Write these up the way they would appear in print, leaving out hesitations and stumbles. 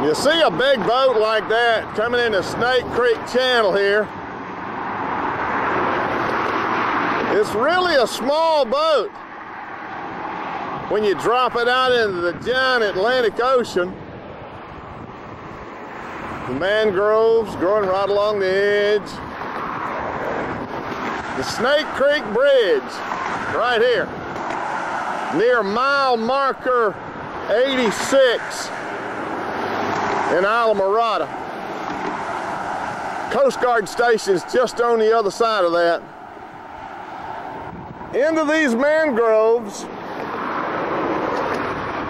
You see a big boat like that coming into Snake Creek Channel here. It's really a small boat when you drop it out into the giant Atlantic Ocean. The mangroves growing right along the edge. The Snake Creek Bridge, right here, near mile marker 86 in Islamorada. Coast Guard station's just on the other side of that. Into these mangroves,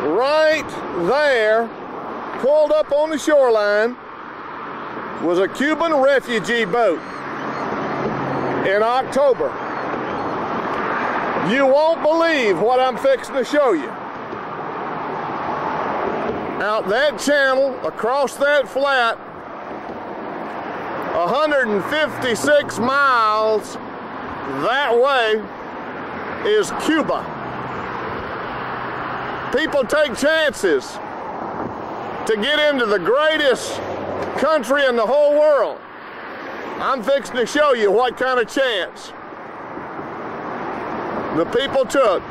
right there, pulled up on the shoreline, was a Cuban refugee boat in October. You won't believe what I'm fixing to show you. Out that channel, across that flat, 156 miles that way is Cuba. People take chances to get into the greatest country in the whole world. I'm fixing to show you what kind of chance the people took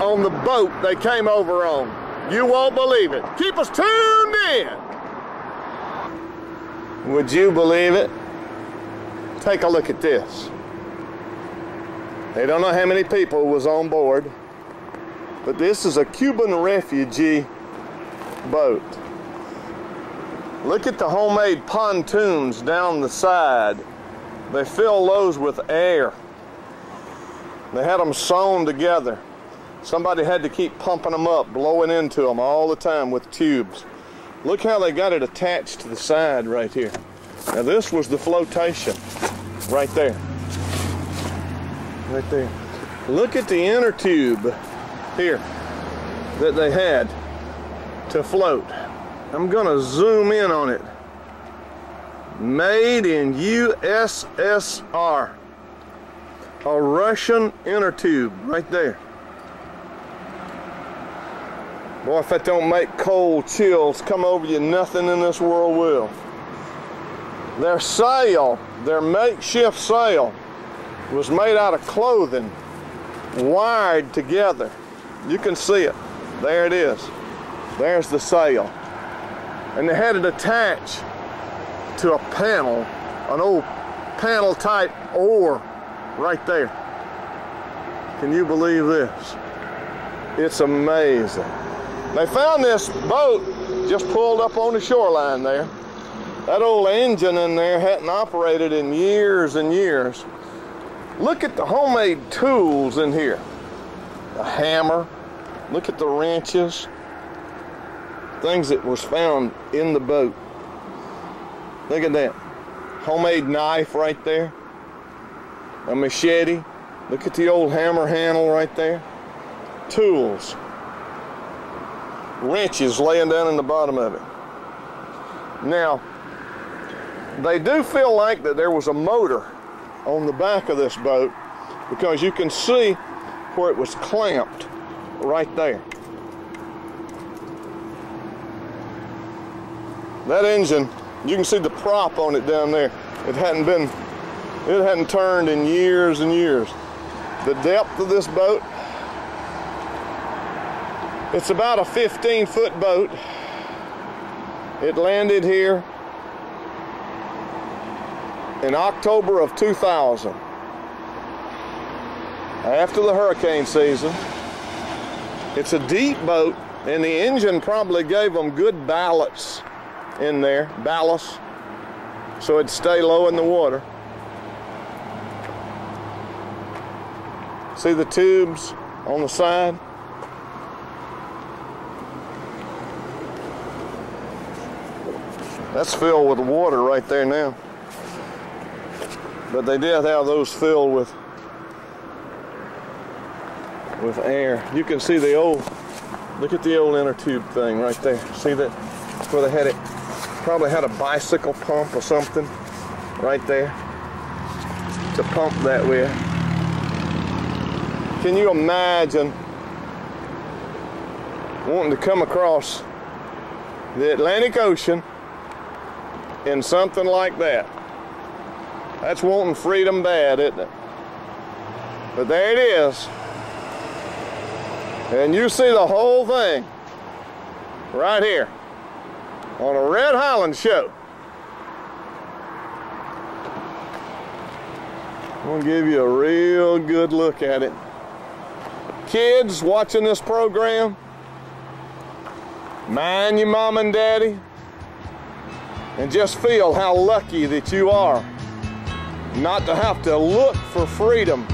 on the boat they came over on. You won't believe it. Keep us tuned in. Would you believe it? Take a look at this. They don't know how many people was on board, but this is a Cuban refugee boat. Look at the homemade pontoons down the side. They fill those with air. They had them sewn together. Somebody had to keep pumping them up, blowing into them all the time with tubes. Look how they got it attached to the side right here. Now this was the flotation, right there. Right there. Look at the inner tube here that they had to float. I'm gonna zoom in on it. Made in USSR. A Russian inner tube right there. Boy, if that don't make cold chills come over you, nothing in this world will. Their sail, their makeshift sail, was made out of clothing, wired together. You can see it. There it is. There's the sail. And they had it attached to a panel, an old panel type oar right there. Can you believe this? It's amazing. They found this boat just pulled up on the shoreline there. That old engine in there hadn't operated in years and years. Look at the homemade tools in here. A hammer. Look at the wrenches. Things that was found in the boat. Look at that. Homemade knife right there. A machete. Look at the old hammer handle right there. Tools. Wrenches laying down in the bottom of it. Now, they do feel like that there was a motor on the back of this boat because you can see where it was clamped right there. That engine, you can see the prop on it down there. It hadn't turned in years and years. The depth of this boat, it's about a 15-foot boat. It landed here in October of 2000. after the hurricane season. It's a deep boat, and the engine probably gave them good ballast in there, so it'd stay low in the water. See the tubes on the side? That's filled with water right there now. But they did have those filled with air. You can see the old, look at the old inner tube thing right there. See that? That's where they had it. Probably had a bicycle pump or something right there to pump that with. Can you imagine wanting to come across the Atlantic Ocean in something like that? That's wanting freedom bad, isn't it? But there it is. And you see the whole thing right here on a Red Highland show. I'm gonna give you a real good look at it. Kids watching this program, mind your mom and daddy, and just feel how lucky that you are not to have to look for freedom.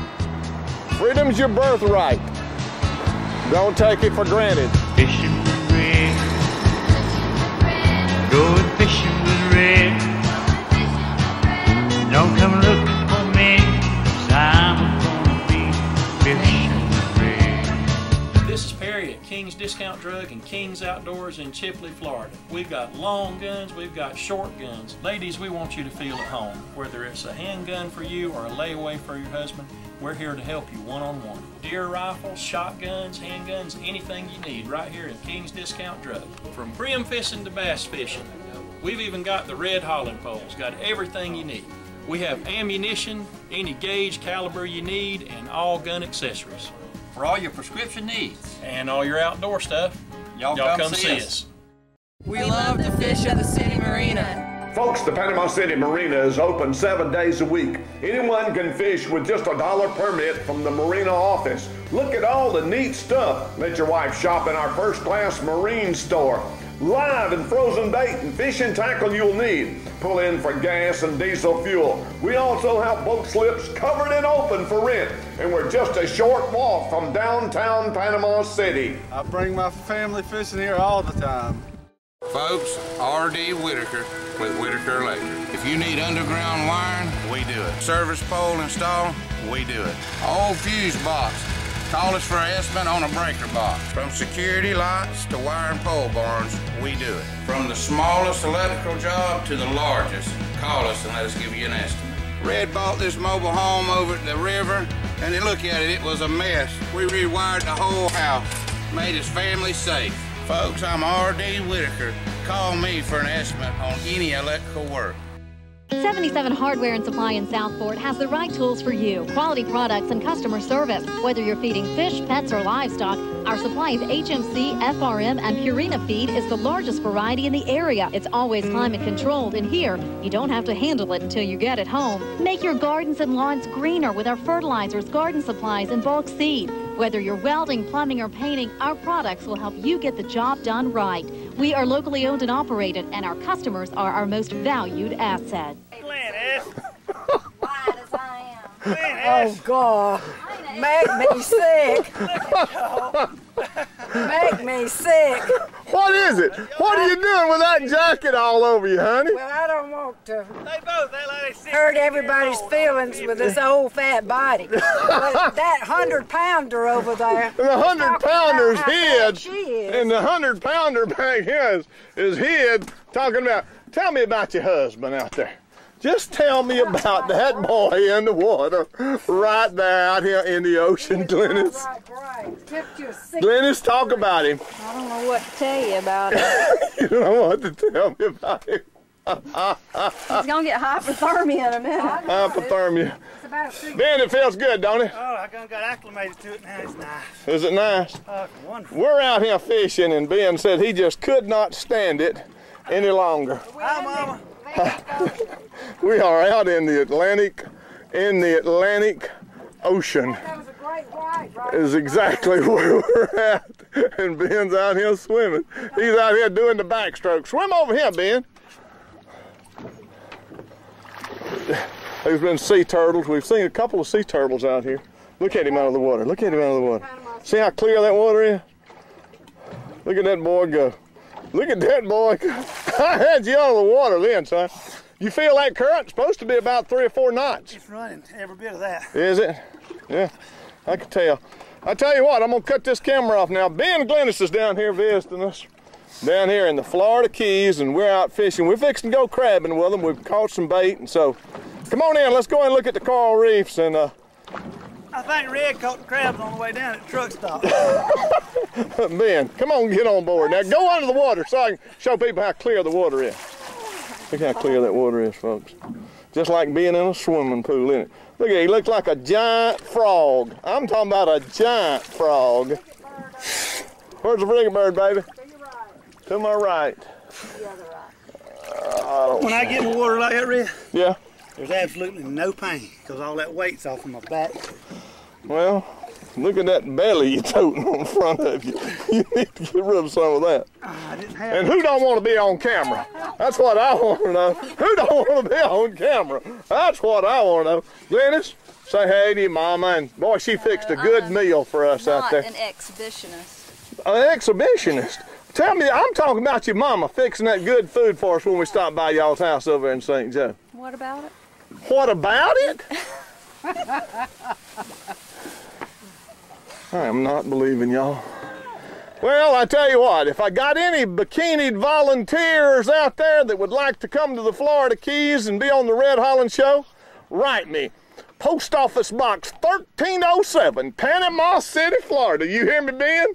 Freedom's your birthright. Don't take it for granted. Fishing with Red, going fishing with Red. Don't come looking for me, 'cause I'm gonna be fishing with Red. This is Perry at King's Discount Drug and King's Outdoors in Chipley, Florida. We've got long guns, we've got short guns. Ladies, we want you to feel at home. Whether it's a handgun for you or a layaway for your husband, we're here to help you one-on-one. Deer rifles, shotguns, handguns, anything you need right here at King's Discount Drug. From brim fishing to bass fishing. We've even got the red Holland poles, got everything you need. We have ammunition, any gauge caliber you need, and all gun accessories. For all your prescription needs. And all your outdoor stuff, y'all come see us. We love to fish at the city marina. Folks, the Panama City Marina is open 7 days a week. Anyone can fish with just a $1 permit from the marina office. Look at all the neat stuff. Let your wife shop in our first-class marine store. Live and frozen bait and fishing tackle you'll need. Pull in for gas and diesel fuel. We also have boat slips covered and open for rent. And we're just a short walk from downtown Panama City. I bring my family fishing here all the time. Folks, R.D. Whitaker with Whitaker Electric. If you need underground wiring, we do it. Service pole install, we do it. Old fuse box, call us for an estimate on a breaker box. From security lights to wire and pole barns, we do it. From the smallest electrical job to the largest, call us and let us give you an estimate. Red bought this mobile home over at the river, and look at it, it was a mess. We rewired the whole house, made his family safe. Folks, I'm R.D. Whitaker. Call me for an estimate on any electrical work. 77 Hardware and Supply in Southport has the right tools for you. Quality products and customer service. Whether you're feeding fish, pets, or livestock, our supply of HMC, FRM, and Purina feed is the largest variety in the area. It's always climate controlled, and here, you don't have to handle it until you get it home. Make your gardens and lawns greener with our fertilizers, garden supplies, and bulk seed. Whether you're welding, plumbing, or painting, our products will help you get the job done right. We are locally owned and operated, and our customers are our most valued asset. Wide as I am. Oh, God. Make me sick. Make me sick. What is it? What are you doing with that jacket all over you, honey? Well, I don't want to hurt everybody's feelings with this old fat body. But that 100-pounder over there. The 100-pounder's hid. And the 100-pounder back here is hid talking about, tell me about your husband out there. Just tell me about that boy in the water right there out here in the ocean, Glennis. Glennis, talk about him. I don't know what to tell you about him. You don't know what to tell me about him. He's going to get hypothermia in a minute. Hypothermia. Ben, it feels good, don't it? Oh, I got acclimated to it now. It's nice. Is it nice? Oh, wonderful. We're out here fishing, and Ben said he just could not stand it any longer. Hi, Mama. We are out in the Atlantic Ocean. is exactly where we're at. And Ben's out here swimming. He's out here doing the backstroke. Swim over here, Ben. There's been sea turtles. We've seen a couple of sea turtles out here. Look at him out of the water. Look at him out of the water. See how clear that water is? Look at that boy go. Look at that boy go. I had you out of the water then, son. You feel that current? It's supposed to be about 3 or 4 knots. It's running every bit of that. Is it? Yeah, I can tell. I tell you what, I'm gonna cut this camera off now. Ben Glennis is down here visiting us, down here in the Florida Keys, and we're out fishing. We're fixing to go crabbing with them. We've caught some bait, and so come on in. Let's go and look at the coral reefs. And I think Red caught the crabs on the way down at the truck stop. Ben, come on, get on board. Now go under the water so I can show people how clear the water is. Look how clear that water is, folks. Just like being in a swimming pool, isn't it? Look at it, he looks like a giant frog. I'm talking about a giant frog. Where's the frigate bird, baby? To my right. When I get in the water like that, Red, yeah, there's absolutely no pain because all that weight's off of my back. Well, look at that belly you're toting on front of you. You need to get rid of some of that. I didn't have And who don't want to be on camera? That's what I want to know. Who don't want to be on camera? That's what I want to know. Glennis, say hey to your mama. And boy, she fixed a good meal for us out there. Not an exhibitionist. An exhibitionist? Tell me, I'm talking about your mama fixing that good food for us when we stop by y'all's house over in St. Joe. What about it? What about it? I am not believing y'all. Well, I tell you what, if I got any bikinied volunteers out there that would like to come to the Florida Keys and be on the Red Holland Show, write me. Post Office Box 1307, Panama City, Florida. You hear me, Ben?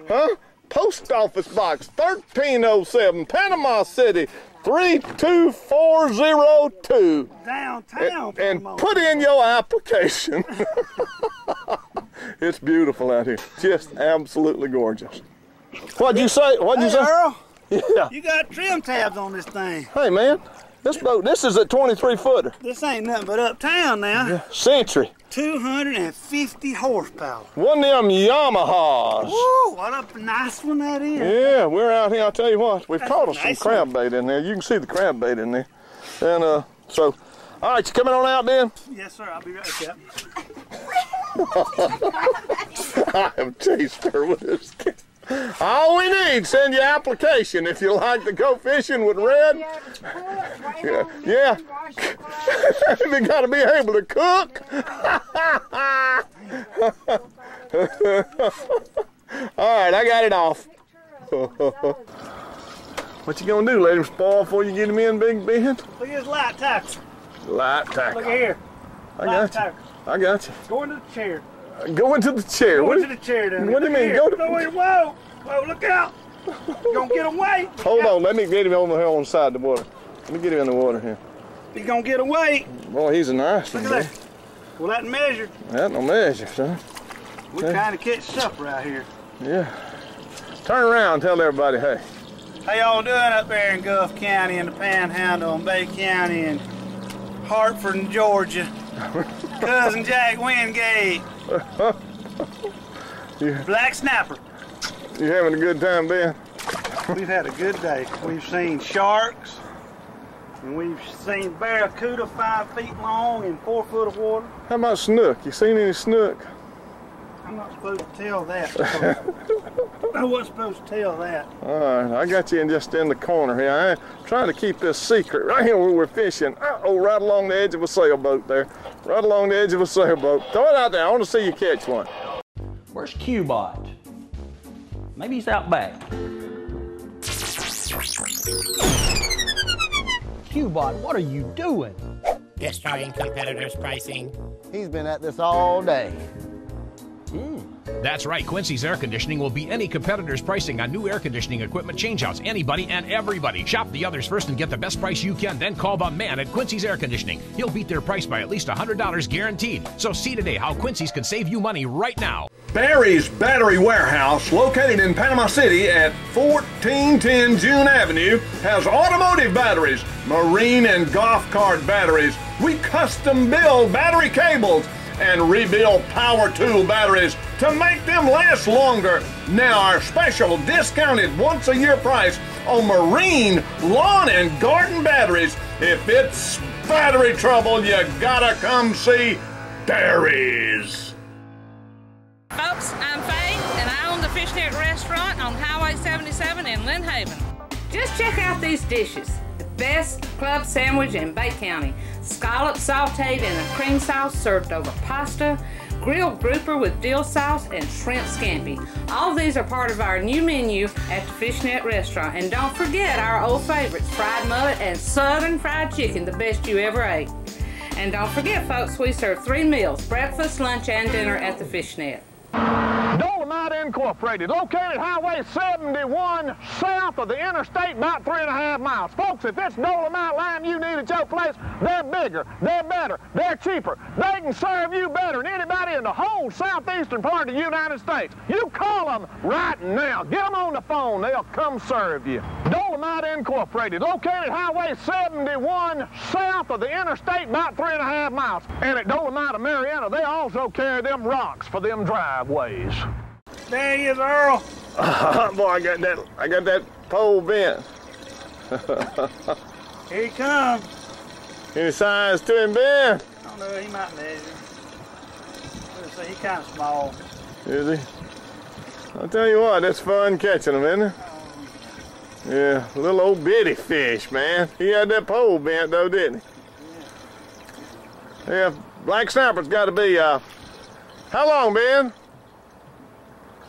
Huh? Post Office Box 1307, Panama City, 32402. Downtown. And put in your application. It's beautiful out here. Just absolutely gorgeous. What'd you say? What'd you say? Earl, yeah. you got trim tabs on this thing. Hey, man. This boat, this is a 23-footer. This ain't nothing but uptown now. Yeah. Century. 250 horsepower. One of them Yamahas. Woo, what a nice one that is. Yeah, we're out here. I'll tell you what, we've caught us nice some crab bait in there. You can see the crab bait in there. And so, all right, you coming on out, Ben? Yes, sir. I'll be right back. I have chased her with this. All we need, send your application if you like to go fishing with Red. Yeah. We got to be able to cook. All right, I got it off. What you gonna do? Let him spoil before you get him in, Big Ben? Look at this light tackle. Light tackle. Look at here. I got you. I got you. Go into the chair. Go into the chair. Go into the chair then. What do you mean? Go to... Whoa. Whoa, look out. You gonna get away. Hold on, let me get him over here on the side of the water. Let me get him in the water here. He's gonna get away. Boy, he's a nice one. Look at that. Well, that measured. That no measure, son. We're trying to catch supper out here. Yeah. Turn around and tell everybody, hey. How y'all doing up there in Gulf County and the Panhandle and Bay County and Hartford and Georgia? Cousin Jack Wingate. Black snapper. You having a good time, Ben? We've had a good day. We've seen sharks, and we've seen barracuda 5 feet long in 4 foot of water. How about snook? You seen any snook? I'm not supposed to tell that. I wasn't supposed to tell that. All right, I got you just in the corner here. I'm trying to keep this secret right here where we're fishing. Oh, right along the edge of a sailboat there. Right along the edge of a sailboat. Throw it out there. I want to see you catch one. Where's Q-Bot? Maybe he's out back. Q-Bot, what are you doing? Destroying competitors' pricing. He's been at this all day. That's right, Quincys Air Conditioning will beat any competitor's pricing on new air conditioning equipment changeouts. Anybody and everybody. Shop the others first and get the best price you can, then call the man at Quincys Air Conditioning. He'll beat their price by at least $100 guaranteed. So see today how Quincys can save you money right now. Barry's Battery Warehouse, located in Panama City at 1410 June Avenue, has automotive batteries, marine and golf cart batteries. We custom build battery cables and rebuild power tool batteries to make them last longer. Now our special discounted once-a-year price on marine, lawn, and garden batteries. If it's battery trouble, you gotta come see Barry's. Folks, I'm Faye, and I own the Fishnet Restaurant on Highway 77 in Lynn Haven. Just check out these dishes. The best club sandwich in Bay County. Scallop sauteed in a cream sauce served over pasta, grilled grouper with dill sauce, and shrimp scampi. All of these are part of our new menu at the Fishnet Restaurant. And don't forget our old favorites, fried mullet and southern fried chicken, the best you ever ate. And don't forget, folks, we serve 3 meals, breakfast, lunch, and dinner at the Fishnet. Dolomite Incorporated, located Highway 71 south of the interstate, about 3.5 miles. Folks, if it's Dolomite lime you need at your place, they're bigger, they're better, they're cheaper. They can serve you better than anybody in the whole southeastern part of the United States. You call them right now. Get them on the phone. They'll come serve you. Dolomite Incorporated, located Highway 71 south of the interstate, about 3.5 miles. And at Dolomite of Marietta, they also carry them rocks for them driveways. There he is, Earl. Boy, I got that pole bent. Here he comes. Any size to him, Ben? I don't know, he might measure. Let's see, he's kind of small. Is he? I'll tell you what, that's fun catching them, isn't it? Yeah, little old bitty fish, man. He had that pole bent though, didn't he? Yeah, black snapper's got to be, how long, Ben?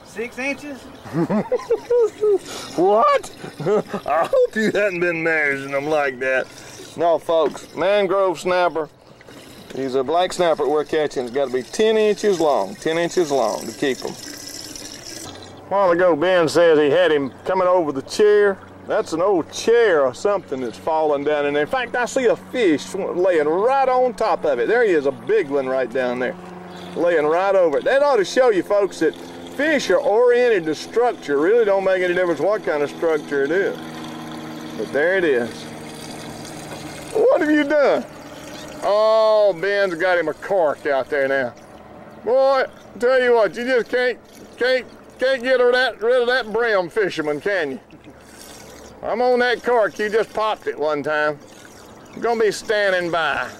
6 inches? What? I hope you hadn't been measuring them like that. No, folks, mangrove snapper. He's a black snapper we're catching. It's got to be 10 inches long, 10 inches long to keep them. A while ago, Ben says he had him coming over the chair. That's an old chair or something that's fallen down in there. In fact, I see a fish laying right on top of it. There he is, a big one right down there, laying right over it. That ought to show you, folks, that fish are oriented to structure. Really don't make any difference what kind of structure it is. But there it is. What have you done? Oh, Ben's got him a cork out there now. Boy, tell you what, you just can't get rid of that brim fisherman, can you? I'm on that cork. You just popped it one time. I'm gonna be standing by.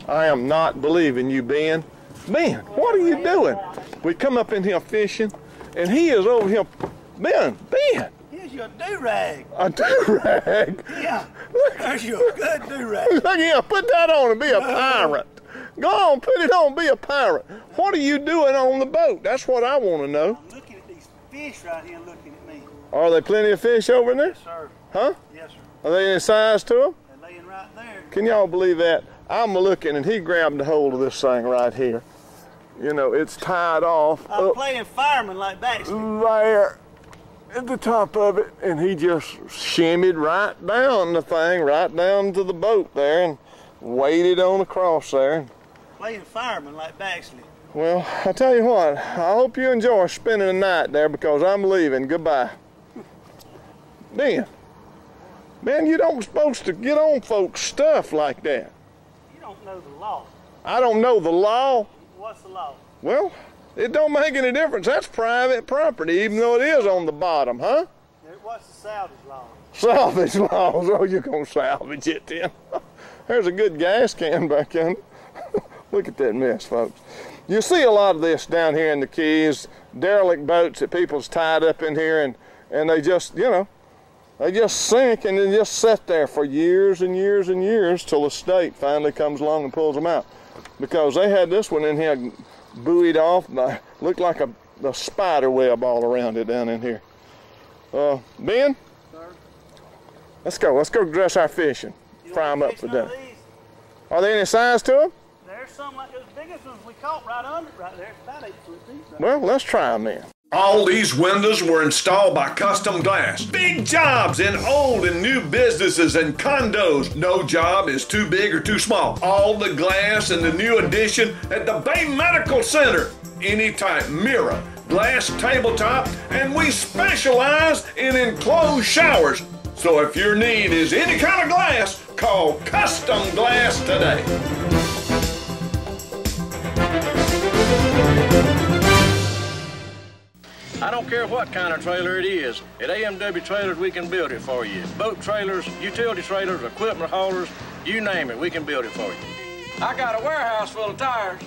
I am not believing you, Ben. Ben, what are you doing? We come up in here fishing, and he is over here. Ben. Here's your do-rag. A do-rag? Yeah, there's your good do-rag. Look here, put that on and be a pirate. Go on, put it on, be a pirate. What are you doing on the boat? That's what I want to know. I'm looking at these fish right here looking at me. Are there plenty of fish over in there? Yes, sir. Huh? Yes, sir. Are they any size to them? They're laying right there. Can y'all believe that? I'm looking and he grabbed a hold of this thing right here. You know, it's tied off. I'm playing fireman like Baxter. There at the top of it, and he just shimmied right down the thing, right down to the boat there, and waded on across there. Playing fireman like Baxter. Well, I tell you what, I hope you enjoy spending the night there because I'm leaving. Goodbye. Ben, you don't supposed to get on folks' stuff like that. You don't know the law. I don't know the law. What's the law? Well, it don't make any difference. That's private property, even though it is on the bottom, huh? What's the salvage law? Salvage laws. Oh, you're going to salvage it then. There's a good gas can back in. Look at that mess, folks. You see a lot of this down here in the Keys, derelict boats that people's tied up in here, and they just, you know, they just sink and then just sit there for years and years and years till the state finally comes along and pulls them out. Because they had this one in here buoyed off, looked like a spider web all around it down in here. Ben? Sir? Let's go dress our fish and fry them up for dinner. Are there any size to them? There's some like as big as ones we caught right under right there. It's about 8 foot deep. Right well, let's try them then. All these windows were installed by Custom Glass. Big jobs in old and new businesses and condos. No job is too big or too small. All the glass in the new addition at the Bay Medical Center. Any type mirror, glass tabletop, and we specialize in enclosed showers. So if your need is any kind of glass, call Custom Glass today. I don't care what kind of trailer it is. At AMW Trailers, we can build it for you. Boat trailers, utility trailers, equipment haulers, you name it, we can build it for you. I got a warehouse full of tires.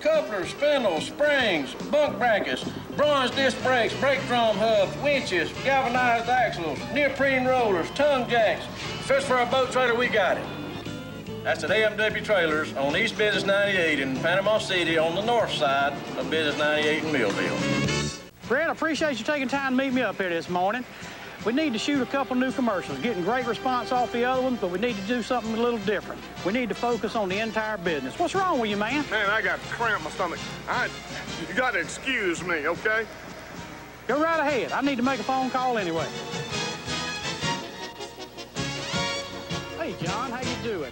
Couplers, spindles, springs, bunk brackets, bronze disc brakes, brake drum hubs, winches, galvanized axles, neoprene rollers, tongue jacks. If it's for a boat trailer, we got it. That's at AMW Trailers on East Business 98 in Panama City on the north side of Business 98 in Millville. Brett, I appreciate you taking time to meet me up here this morning. We need to shoot a couple new commercials. Getting great response off the other ones, but we need to do something a little different. We need to focus on the entire business. What's wrong with you, man? Man, I got cramp in my stomach. You got to excuse me, okay? Go right ahead. I need to make a phone call anyway. Hey, John, how you doing?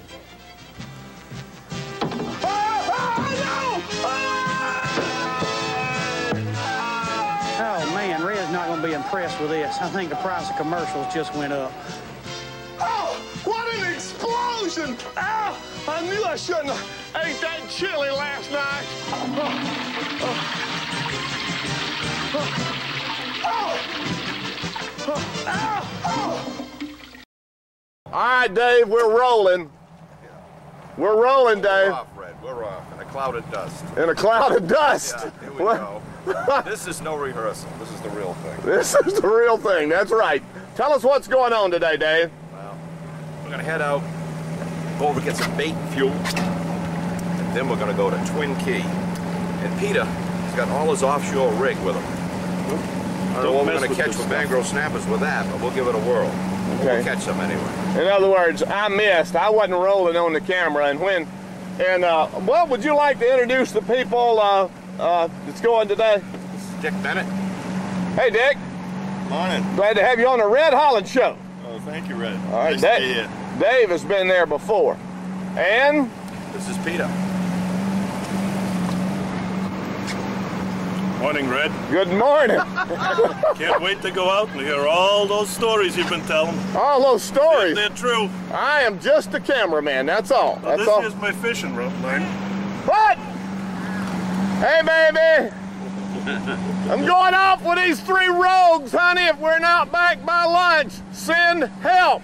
Oh, man, Red's not going to be impressed with this. I think the price of commercials just went up. Oh, what an explosion! Oh, I knew I shouldn't have ate that chili last night. All right, Dave, we're rolling. We're rolling, Dave. We're off, Red. We're off in a cloud of dust. In a cloud of dust? Yeah, here we go. This is no rehearsal. This is the real thing. This is the real thing. That's right. Tell us what's going on today, Dave. Well, we're going to head out, go over get some bait fuel, and then we're going to go to Twin Key. And Peter, he's got all his offshore rig with him. I don't know what we're going to catch for mangrove snappers with that, but we'll give it a whirl. Okay. We'll catch some anyway. In other words, I missed. I wasn't rolling on the camera. Well, would you like to introduce the people that's going today? This is Dick Bennett. Hey, Dick. Morning. Glad to have you on the Red Holland Show. Oh, thank you, Red. All right, nice to be here. Dave has been there before. And? This is Peter. Morning, Red. Good morning. Can't wait to go out and hear all those stories you've been telling. All those stories? They're true. I am just a cameraman, that's all. Well, that's all. This is my fishing line. What? Hey, baby. I'm going off with these 3 rogues, honey. If we're not back by lunch, send help.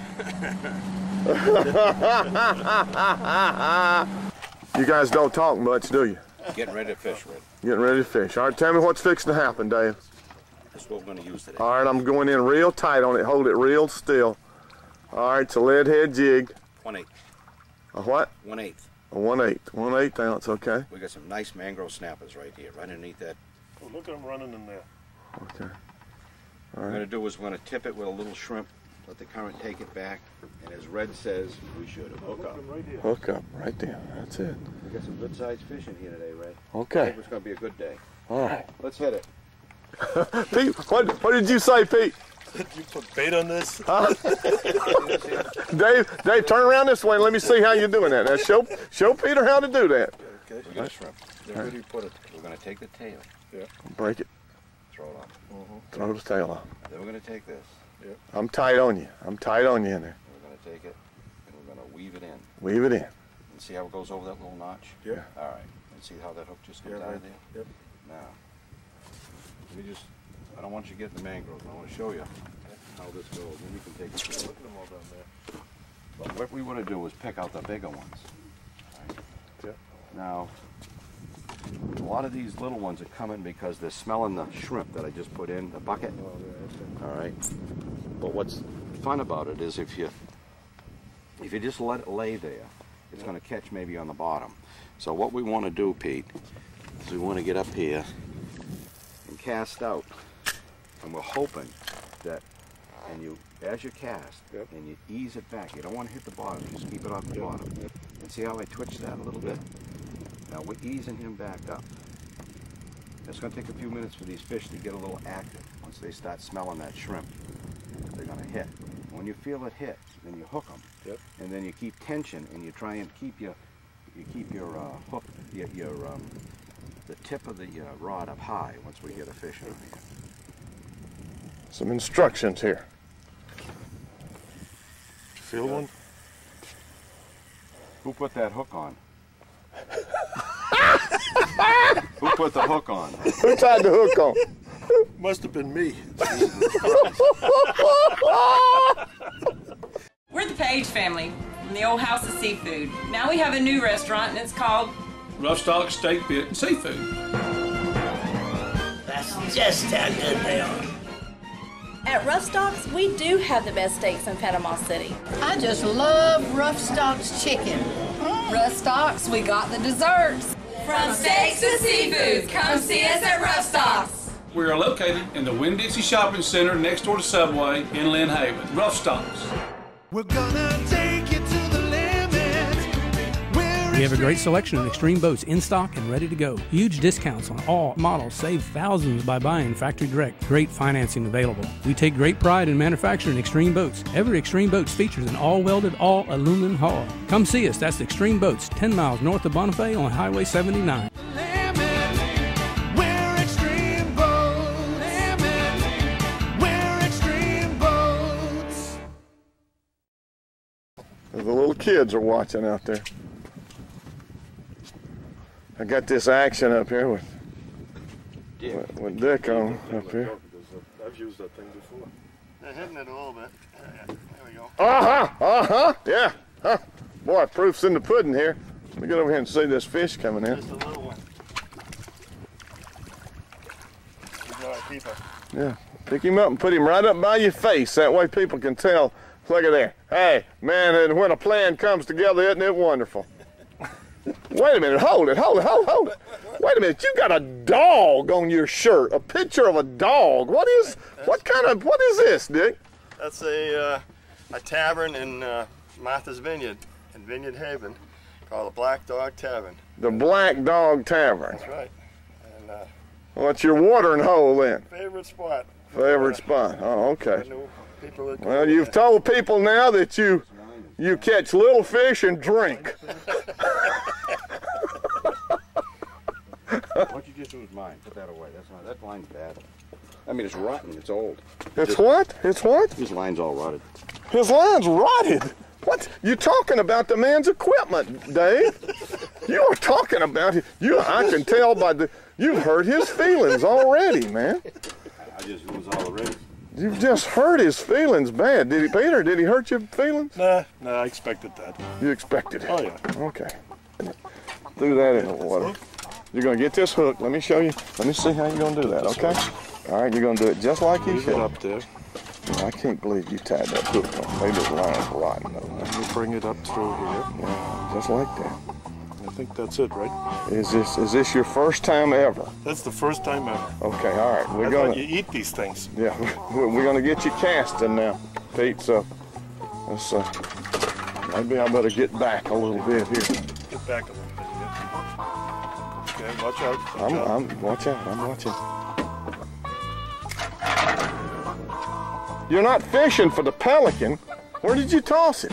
You guys don't talk much, do you? Getting ready to fish, Red. Getting ready to fish. All right, tell me what's fixing to happen, Dave. That's what we're going to use today. All right, I'm going in real tight on it. Hold it real still. All right, it's a lead head jig. 1/8. A what? 1/8. A 1/8. 1/8 ounce, okay. We got some nice mangrove snappers right here, right underneath that. Oh, look at them running in there. Okay. All What we're going to do is we're going to tip it with a little shrimp, let the current take it back, and as Red says, we should hook up. Right here. Hook up, right there. That's it. We got some good sized fish in here today, Red. Okay. I think it's going to be a good day. All right. Let's hit it. Pete, what did you say, Pete? Did you put bait on this? Huh? Dave, turn around this way and let me see how you're doing that. Now, show Peter how to do that. Okay. We got a shrimp. Then where do you put it? We're going to take the tail. Yeah. Break it. Throw it off. Throw the tail off. Then we're going to take this. Yeah. I'm tight on you. I'm tight on you in there. We're going to take it and we're going to weave it in. Weave it in. And see how it goes over that little notch? Yeah. All right. And see how that hook just comes out of there? Yep. Now, I don't want you to get in the mangroves. I want to show you how this goes. Then you can take it. Look at them all down there. But what we want to do is pick out the bigger ones. Right? Yeah. Now, a lot of these little ones are coming because they're smelling the shrimp that I just put in the bucket. All right. But what's fun about it is if you just let it lay there, it's going to catch maybe on the bottom. So what we want to do, Pete, is we want to get up here and cast out, and we're hoping that, as you cast, and you ease it back, you don't want to hit the bottom, just keep it off the bottom. And see how I twitch that a little bit? Now we're easing him back up. It's going to take a few minutes for these fish to get a little active. Once they start smelling that shrimp, they're going to hit. When you feel it hit, then you hook them, and then you keep tension, and you try and keep your hook, the tip of the rod up high once we get a fish on here. Some instructions here. Feel one? Who put that hook on? Who put the hook on? Who tied the hook on? Must have been me. We're the Page family from the old House of Seafood. Now we have a new restaurant and it's called Rough Stock Steak Pit and Seafood. That's just how good they are. At Rough Stock's, we do have the best steaks in Panama City. I just love Rough Stock's chicken. Rough Stock's, we got the desserts. From steaks to seafoods, come see us at Rough Stock's. We are located in the Winn-Dixie Shopping Center next door to Subway in Lynn Haven. Rough Stock's. We're gonna take you to the limit. We have a great selection of Extreme boats in stock and ready to go. Huge discounts on all models. Save thousands by buying factory direct. Great financing available. We take great pride in manufacturing Extreme boats. Every Extreme Boats features an all-welded, all-aluminum hull. Come see us. That's Extreme Boats, 10 miles north of Bonifay on Highway 79. The little kids are watching out there. I got this action up here with Dick on up here. I've used that thing before. They're hitting it a little bit. There we go. Yeah. Huh. Boy, proof's in the pudding here. Let me get over here and see this fish coming in. Just a little one. Keeper. Yeah, pick him up and put him right up by your face. That way people can tell. Look at there. Hey, man, and when a plan comes together, isn't it wonderful? Wait a minute, hold it. Wait a minute, you got a dog on your shirt, a picture of a dog. What is this, Dick? That's a tavern in Martha's Vineyard, in Vineyard Haven, called the Black Dog Tavern. The Black Dog Tavern. That's right. And what's your watering hole then? favorite spot. Favorite spot, oh, okay. Well, you've told people now that you catch little fish and drink. What you just do with mine? Put that away. That line's bad. I mean, it's rotten. It's old. It's what? It's what? His line's all rotted. His line's rotted? What? You're talking about the man's equipment, Dave. You are talking about it. I can tell by you've hurt his feelings already, man. I just lose all the rest. You've just hurt his feelings bad. Did he, Peter? Did he hurt your feelings? Nah, I expected that. You expected it? Oh, yeah. Okay. Threw that in the water. You're going to get this hook. Let me show you. Let me see how you're going to do that, okay? All right, you're going to do it just like you should. Up there. I can't believe you tied that hook on. Maybe the line's rotten, though. Let me bring it up through here. Yeah, just like that. I think that's it, right? Is this your first time ever? That's the first time ever. Okay, all right. I thought you eat these things. Yeah, we're gonna get you casting now, Pete. So let's maybe I better get back a little bit here. Get back a little bit. Yeah. Okay, watch out. Watch out. I'm watching. You're not fishing for the pelican. Where did you toss it?